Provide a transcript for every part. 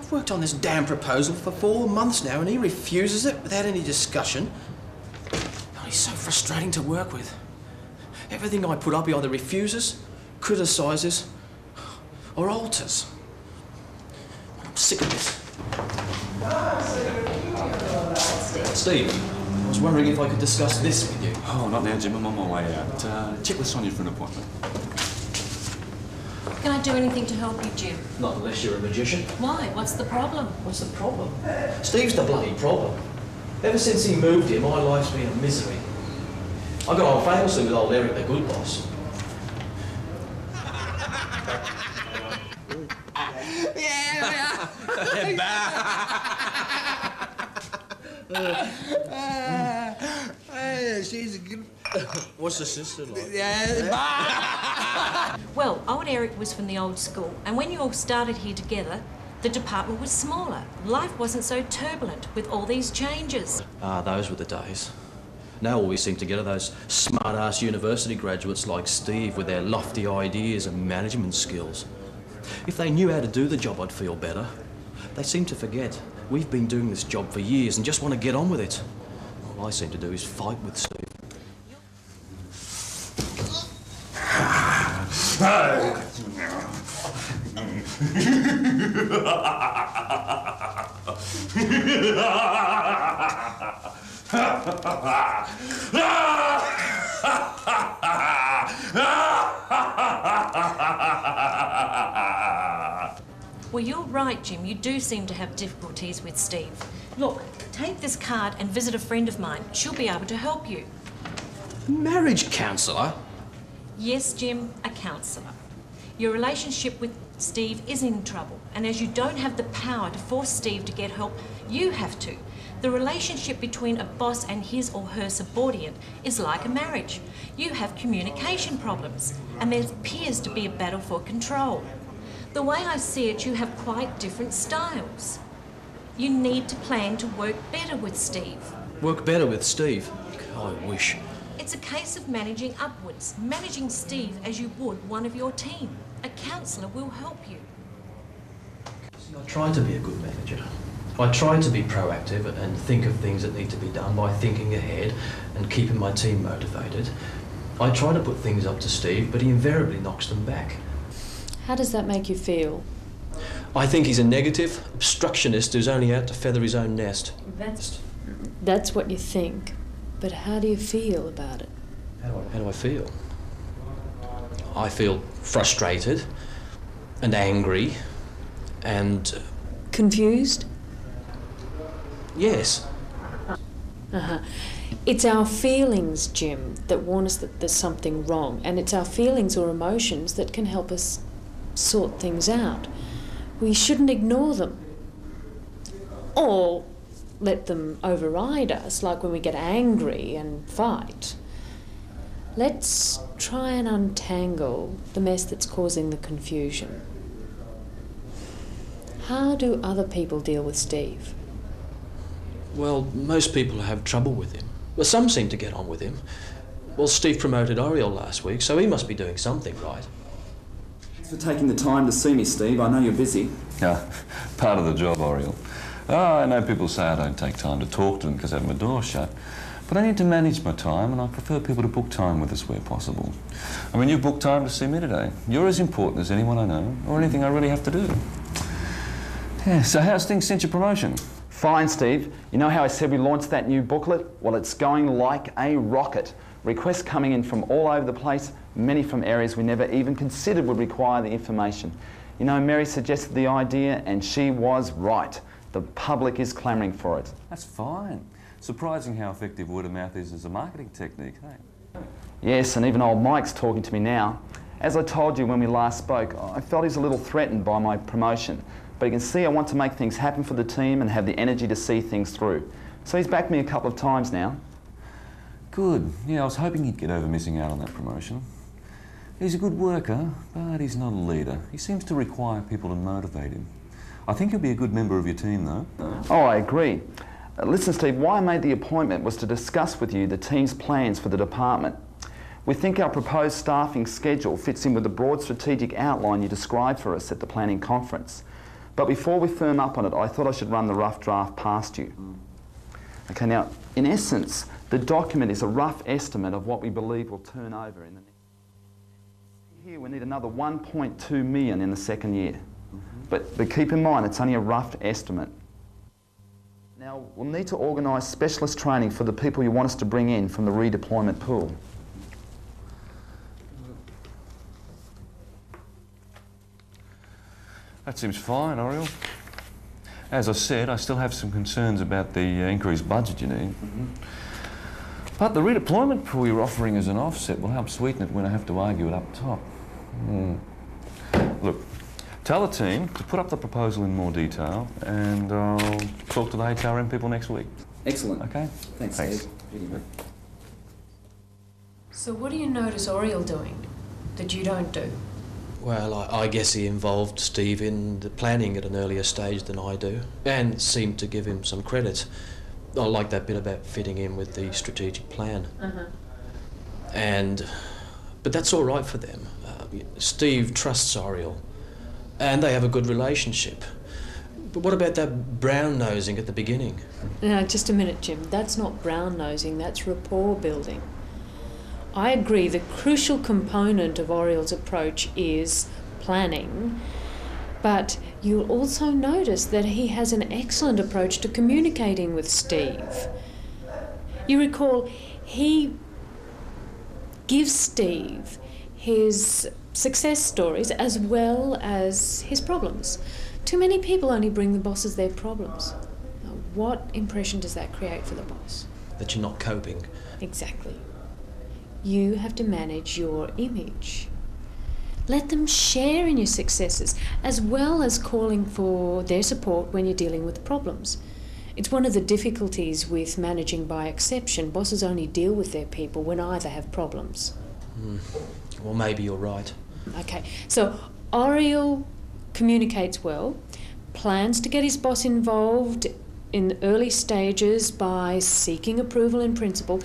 I've worked on this damn proposal for 4 months now and he refuses it without any discussion. Oh, he's so frustrating to work with. Everything I put up he either refuses, criticises or alters. I'm sick of this. Steve, I was wondering if I could discuss this with you. Oh, not now, Jim. I'm on my way out. Check with Sonia for an appointment. Can I do anything to help you, Jim? Not unless you're a magician. Why? What's the problem? What's the problem? Steve's the bloody problem. Ever since he moved here, my life's been a misery. I got on famously with old Eric, the good boss. She's a good... What's the sister like? Well, old Eric was from the old school, and when you all started here together, the department was smaller. Life wasn't so turbulent with all these changes. Ah, those were the days. Now all we seem to get are those smart-ass university graduates like Steve with their lofty ideas and management skills. If they knew how to do the job, I'd feel better. They seem to forget we've been doing this job for years and just want to get on with it. All I seem to do is fight with Steve. Well, you're right, Jim. You do seem to have difficulties with Steve. Look, take this card and visit a friend of mine. She'll be able to help you. Marriage counsellor? Yes, Jim, a counsellor. Your relationship with Steve is in trouble, and as you don't have the power to force Steve to get help, you have to. The relationship between a boss and his or her subordinate is like a marriage. You have communication problems, and there appears to be a battle for control. The way I see it, you have quite different styles. You need to plan to work better with Steve. Work better with Steve? I wish. It's a case of managing upwards, managing Steve as you would one of your team. A counsellor will help you. See, I try to be a good manager. I try to be proactive and think of things that need to be done by thinking ahead and keeping my team motivated. I try to put things up to Steve, but he invariably knocks them back. How does that make you feel? I think he's a negative obstructionist who's only out to feather his own nest. That's what you think. But how do you feel about it? How do I feel? I feel frustrated and angry and... Confused? Yes. It's our feelings, Jim, that warn us that there's something wrong, and it's our feelings or emotions that can help us sort things out. We shouldn't ignore them or let them override us, like when we get angry and fight. Let's try and untangle the mess that's causing the confusion. How do other people deal with Steve? Well, most people have trouble with him. Well, some seem to get on with him. Well, Steve promoted Oriel last week, so he must be doing something right. Thanks for taking the time to see me, Steve. I know you're busy. Yeah, part of the job, Oriel. I know people say I don't take time to talk to them because I have my door shut. But I need to manage my time, and I prefer people to book time with us where possible. I mean, you booked time to see me today. You're as important as anyone I know, or anything I really have to do. Yeah, so how's things since your promotion? Fine, Steve. You know how I said we launched that new booklet? Well, it's going like a rocket. Requests coming in from all over the place, many from areas we never even considered would require the information. You know, Mary suggested the idea, and she was right. The public is clamouring for it. That's fine. Surprising how effective word of mouth is as a marketing technique, hey? Yes, and even old Mike's talking to me now. As I told you when we last spoke, I felt he's a little threatened by my promotion. But you can see I want to make things happen for the team and have the energy to see things through. So he's backed me a couple of times now. Good. Yeah, I was hoping he'd get over missing out on that promotion. He's a good worker, but he's not a leader. He seems to require people to motivate him. I think he'll be a good member of your team, though. Oh, I agree. Listen, Steve, why I made the appointment was to discuss with you the team's plans for the department. We think our proposed staffing schedule fits in with the broad strategic outline you described for us at the planning conference. But before we firm up on it, I thought I should run the rough draft past you. Okay, now, in essence, the document is a rough estimate of what we believe will turn over in the next... Here we need another 1.2 million in the second year. But keep in mind, it's only a rough estimate. Now, we'll need to organise specialist training for the people you want us to bring in from the redeployment pool. That seems fine, Oriel. As I said, I still have some concerns about the increased budget you need. But the redeployment pool you're offering as an offset will help sweeten it when I have to argue it up top. Look, tell the team to put up the proposal in more detail, and I'll talk to the HRM people next week. Excellent. Okay? Thanks. Steve. So what do you notice Oriel doing that you don't do? Well, I guess he involved Steve in the planning at an earlier stage than I do, and seemed to give him some credit. I like that bit about fitting in with the strategic plan. But that's all right for them. Steve trusts Oriel, and they have a good relationship. But what about that brown-nosing at the beginning? Now, just a minute, Jim. That's not brown-nosing, that's rapport building. I agree the crucial component of Oriel's approach is planning, but you'll also notice that he has an excellent approach to communicating with Steve. You recall, he gives Steve his success stories as well as his problems. Too many people only bring the bosses their problems. Now, what impression does that create for the boss? That you're not coping. Exactly. You have to manage your image. Let them share in your successes, as well as calling for their support when you're dealing with problems. It's one of the difficulties with managing by exception. Bosses only deal with their people when either have problems. Well, maybe you're right. Okay, so Oriel communicates well, plans to get his boss involved in the early stages by seeking approval in principle,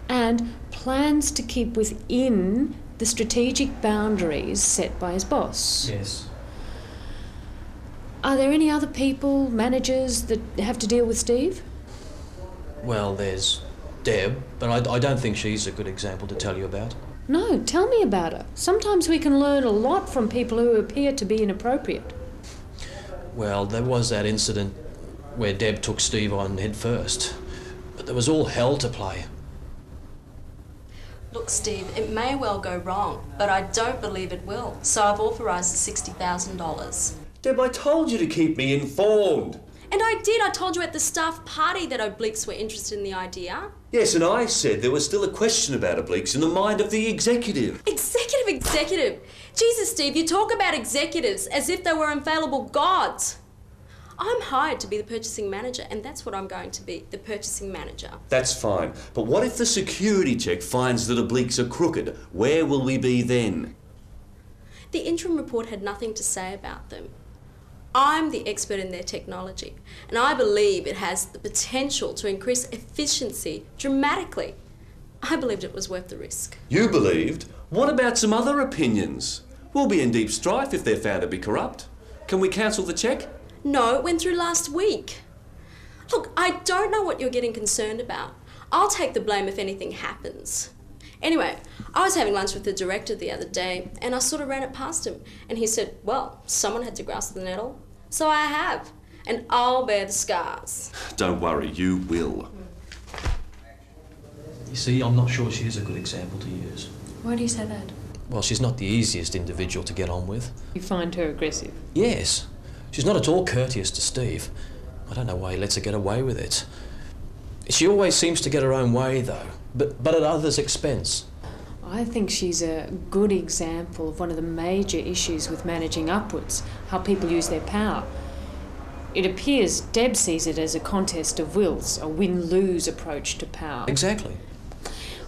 and plans to keep within the strategic boundaries set by his boss. Yes. Are there any other people, managers, that have to deal with Steve? Well, there's Deb, but I don't think she's a good example to tell you about. No, tell me about her. Sometimes we can learn a lot from people who appear to be inappropriate. Well, there was that incident where Deb took Steve on head first, but there was all hell to play. Look, Steve, it may well go wrong, but I don't believe it will. So I've authorised the $60,000. Deb, I told you to keep me informed. And I did. I told you at the staff party that Obliques were interested in the idea. Yes, and I said there was still a question about Obliques in the mind of the executive. Executive. Jesus, Steve, you talk about executives as if they were infallible gods. I'm hired to be the purchasing manager, and that's what I'm going to be, the purchasing manager. That's fine. But what if the security check finds that Obliques are crooked? Where will we be then? The interim report had nothing to say about them. I'm the expert in their technology, and I believe it has the potential to increase efficiency dramatically. I believed it was worth the risk. You believed? What about some other opinions? We'll be in deep strife if they're found to be corrupt. Can we cancel the check? No, it went through last week. Look, I don't know what you're getting concerned about. I'll take the blame if anything happens. Anyway, I was having lunch with the director the other day, and I sort of ran it past him, and he said, well, someone had to grasp the nettle. So I have, and I'll bear the scars. Don't worry, you will. You see, I'm not sure she is a good example to use. Why do you say that? Well, she's not the easiest individual to get on with. You find her aggressive? Yes. She's not at all courteous to Steve. I don't know why he lets her get away with it. She always seems to get her own way, though, but at others' expense. I think she's a good example of one of the major issues with managing upwards, how people use their power. It appears Deb sees it as a contest of wills, a win-lose approach to power. Exactly.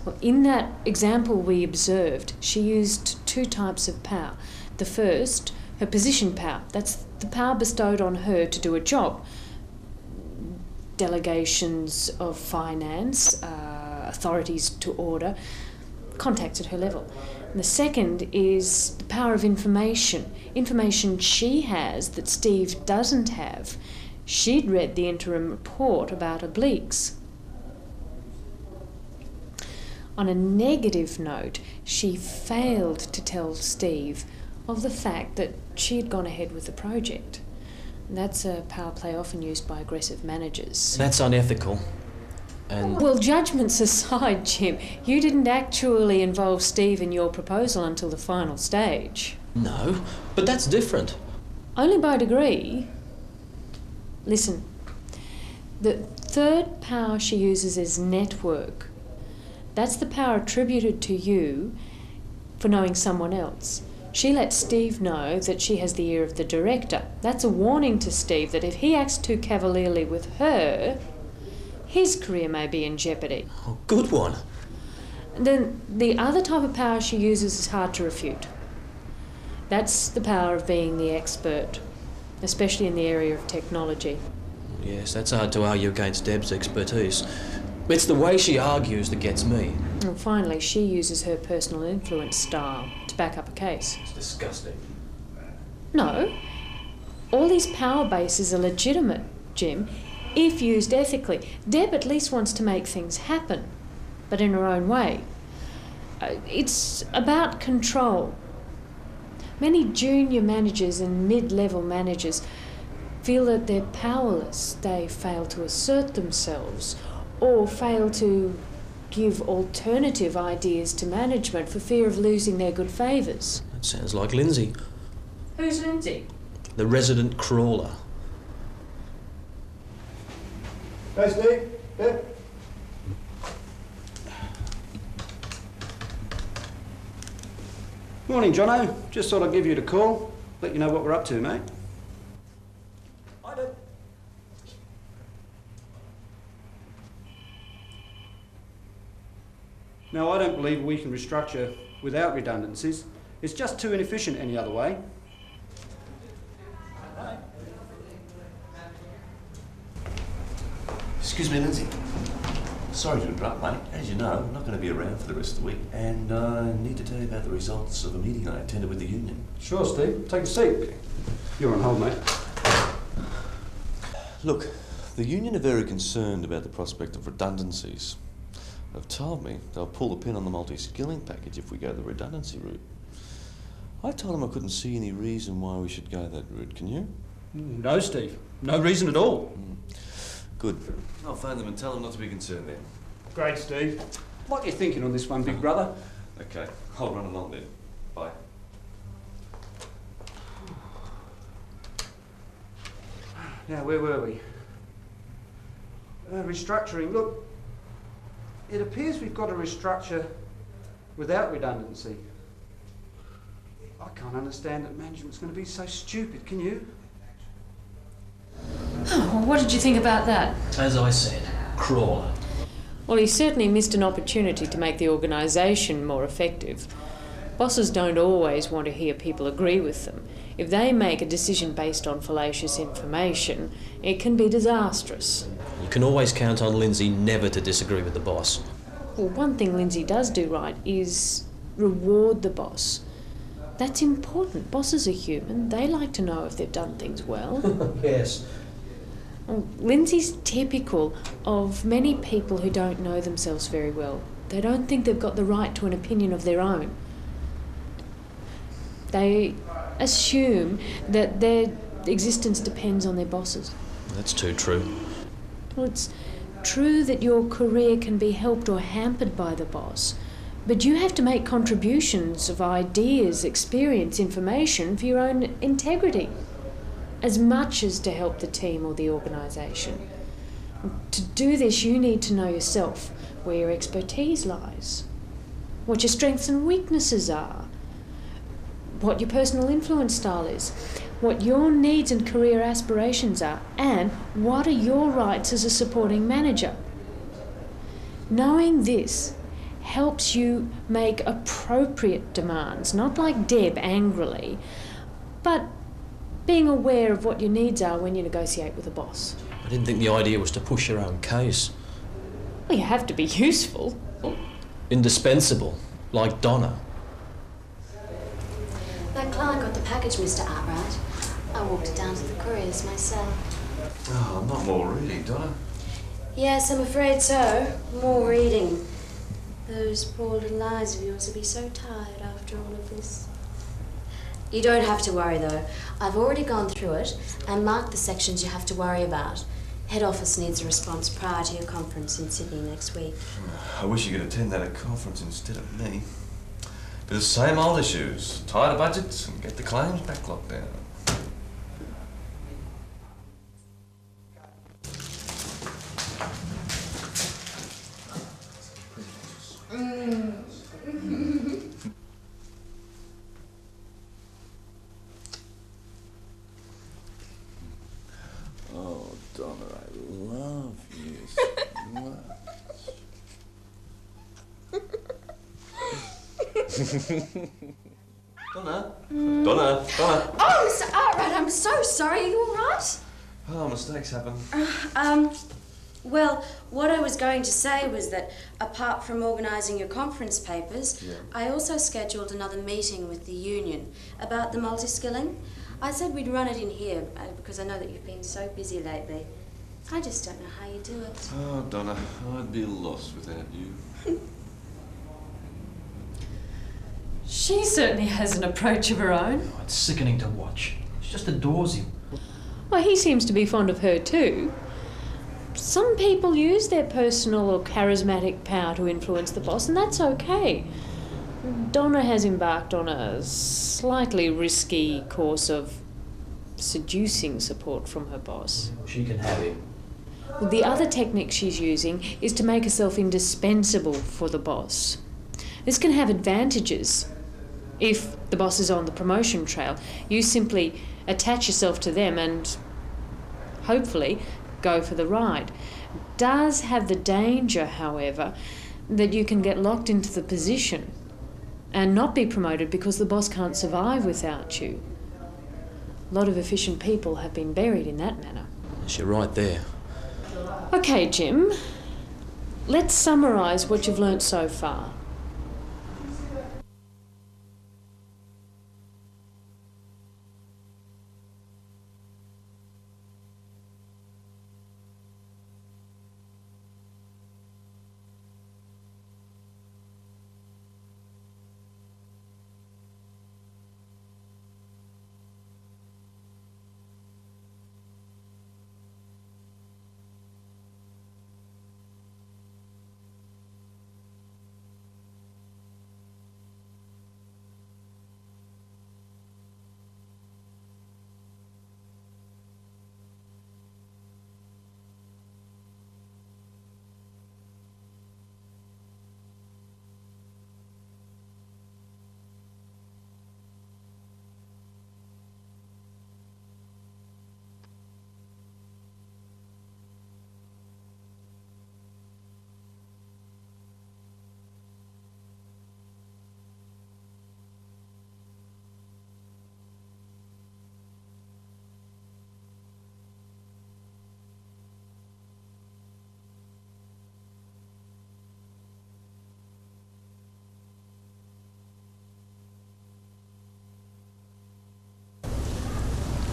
Well, in that example we observed, she used two types of power. The first, her position power. That's the power bestowed on her to do a job. Delegations of finance, authorities to order, contacts at her level. The second is the power of information. Information she has that Steve doesn't have. She'd read the interim report about obliques. On a negative note, she failed to tell Steve of the fact that she had gone ahead with the project. That's a power play often used by aggressive managers. That's unethical. And Well, judgments aside, Jim, you didn't actually involve Steve in your proposal until the final stage. no, but that's different. Only by degree. Listen, the third power she uses is network. That's the power attributed to you for knowing someone else. She lets Steve know that she has the ear of the director. That's a warning to Steve that if he acts too cavalierly with her, his career may be in jeopardy. Oh, good one. Then the other type of power she uses is hard to refute. That's the power of being the expert, especially in the area of technology. Yes, that's hard to argue against Deb's expertise. It's the way she argues that gets me. And finally, she uses her personal influence style to back up a case. It's disgusting. No, all these power bases are legitimate, Jim, if used ethically. Deb at least wants to make things happen, but in her own way. It's about control. Many junior managers and mid-level managers feel that they're powerless. They fail to assert themselves or fail to give alternative ideas to management for fear of losing their good favours. That sounds like Lindsay, Who's Lindsay? the resident crawler. Hey, Steve. Yeah. Morning, Jono. Just thought I'd give you a call, let you know what we're up to, mate. I do. Now, I don't believe we can restructure without redundancies. It's just too inefficient any other way. Excuse me, Lindsay. Sorry to interrupt, mate. As you know, I'm not going to be around for the rest of the week, and I need to tell you about the results of a meeting I attended with the union. Sure, Steve. Take a seat. You're on hold, mate. Look, the union are very concerned about the prospect of redundancies. They've told me they'll pull the pin on the multi-skilling package if we go the redundancy route. I told them I couldn't see any reason why we should go that route. Can you? No, Steve. No reason at all. Good. I'll phone them and tell them not to be concerned then. Great, Steve. What are you thinking on this one, big brother? Okay, I'll run along then. Bye. Now, where were we? Restructuring. Look, it appears we've got to restructure without redundancy. I can't understand that management's going to be so stupid, can you? Well, what did you think about that? As I said, crawler. Well, he certainly missed an opportunity to make the organisation more effective. Bosses don't always want to hear people agree with them. If they make a decision based on fallacious information, it can be disastrous. You can always count on Lindsay never to disagree with the boss. Well, one thing Lindsay does do right is reward the boss. That's important. Bosses are human. They like to know if they've done things well. Yes. Well, Lindsay's typical of many people who don't know themselves very well. They don't think they've got the right to an opinion of their own. They assume that their existence depends on their bosses. That's too true. Well, it's true that your career can be helped or hampered by the boss, but you have to make contributions of ideas, experience, information for your own integrity, as much as to help the team or the organisation. To do this, you need to know yourself, where your expertise lies, what your strengths and weaknesses are, what your personal influence style is, what your needs and career aspirations are, and what are your rights as a supporting manager. Knowing this helps you make appropriate demands, not like Deb angrily, but being aware of what your needs are when you negotiate with a boss. I didn't think the idea was to push your own case. Well, you have to be useful. Indispensable, like Donna. client got the package, Mr. Arkwright. I walked it down to the couriers myself. Oh, not more reading, Donna. Yes, I'm afraid so. More reading. Those poor little eyes of yours will be so tired after all of this. You don't have to worry, though. I've already gone through it and marked the sections you have to worry about. Head office needs a response prior to your conference in Sydney next week. I wish you could attend that conference instead of me. But the same old issues. Tighter budgets and get the claims backlog down. Oh, Donna, I love you so much. Donna? Donna? Oh, Mr. Arkwright, I'm so sorry. Are you all right? Oh, mistakes happen. Well, what I was going to say was that apart from organising your conference papers, I also scheduled another meeting with the union about the multi-skilling. I said we'd run it in here because I know that you've been so busy lately. I just don't know how you do it. Oh, Donna, I'd be lost without you. She certainly has an approach of her own. Oh, it's sickening to watch. She just adores him. Well, he seems to be fond of her too. Some people use their personal or charismatic power to influence the boss, and that's okay. Donna has embarked on a slightly risky course of seducing support from her boss. She can have him. The other technique she's using is to make herself indispensable for the boss. This can have advantages. If the boss is on the promotion trail, you simply attach yourself to them and hopefully go for the ride. Does have the danger, however, that you can get locked into the position and not be promoted because the boss can't survive without you. A lot of efficient people have been buried in that manner. You're right there. Okay, Jim, let's summarise what you've learnt so far.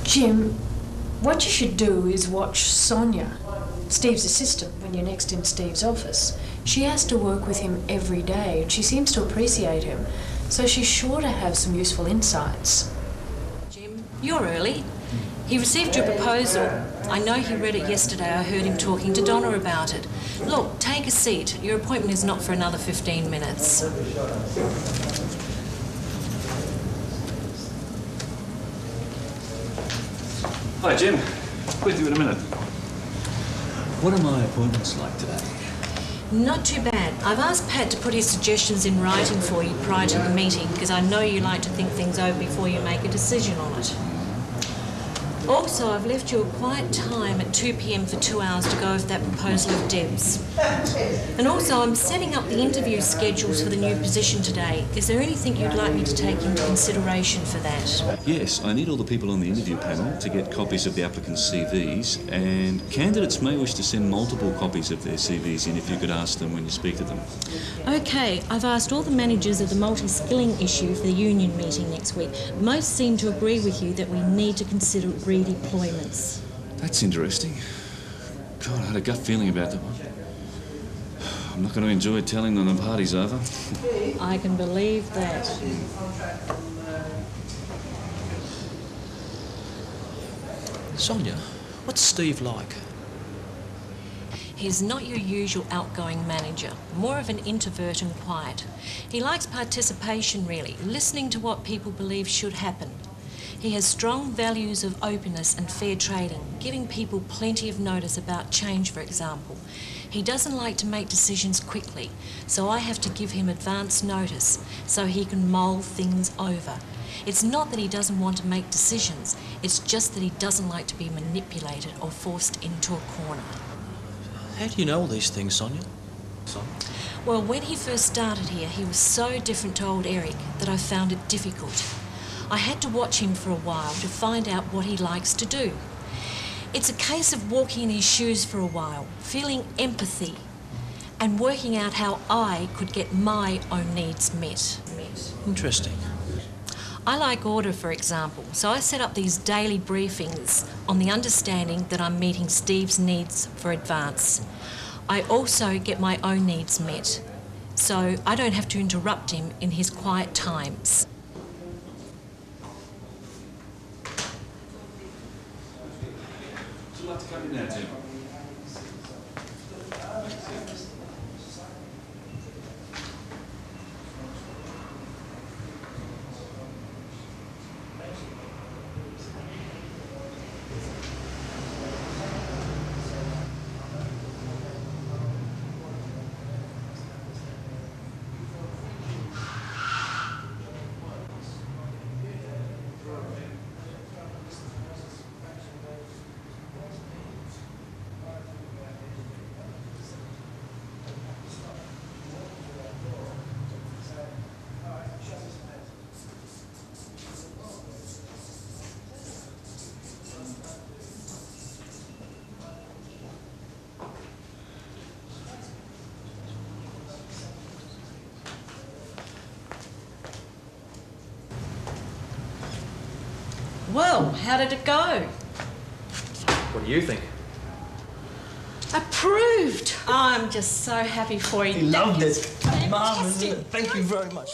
Jim, what you should do is watch Sonia, Steve's assistant, when you're next in Steve's office. She has to work with him every day and she seems to appreciate him, so she's sure to have some useful insights. Jim, you're early. He received your proposal. I know he read it yesterday. I heard him talking to Donna about it. Look, take a seat. Your appointment is not for another 15 minutes. Hi, Jim. With you in a minute. What are my appointments like today? Not too bad. I've asked Pat to put his suggestions in writing for you prior to the meeting because I know you like to think things over before you make a decision on it. Also, I've left you a quiet time at 2 p.m. for 2 hours to go over that proposal of Deb's. And also, I'm setting up the interview schedules for the new position today. Is there anything you'd like me to take into consideration for that? Yes, I need all the people on the interview panel to get copies of the applicants' CVs, and candidates may wish to send multiple copies of their CVs in if you could ask them when you speak to them. Okay, I've asked all the managers of the multi-skilling issue for the union meeting next week. Most seem to agree with you that we need to consider redeployments. That's interesting. God, I had a gut feeling about that one. I'm not going to enjoy telling them the party's over. I can believe that. Sonia, what's Steve like? He's not your usual outgoing manager, more of an introvert and quiet. He likes participation, really, listening to what people believe should happen. He has strong values of openness and fair trading, giving people plenty of notice about change, for example. He doesn't like to make decisions quickly, so I have to give him advance notice so he can mull things over. It's not that he doesn't want to make decisions, it's just that he doesn't like to be manipulated or forced into a corner. How do you know all these things, Sonia? Well, when he first started here, he was so different to old Eric that I found it difficult. I had to watch him for a while to find out what he likes to do. It's a case of walking in his shoes for a while, feeling empathy, and working out how I could get my own needs met. Interesting. I like order, for example, so I set up these daily briefings on the understanding that I'm meeting Steve's needs for advance. I also get my own needs met, so I don't have to interrupt him in his quiet times. Would you like to come in now, Jim? Well, how did it go? What do you think? Approved! I'm just so happy for you. He loved it. Fantastic. Thank you very much.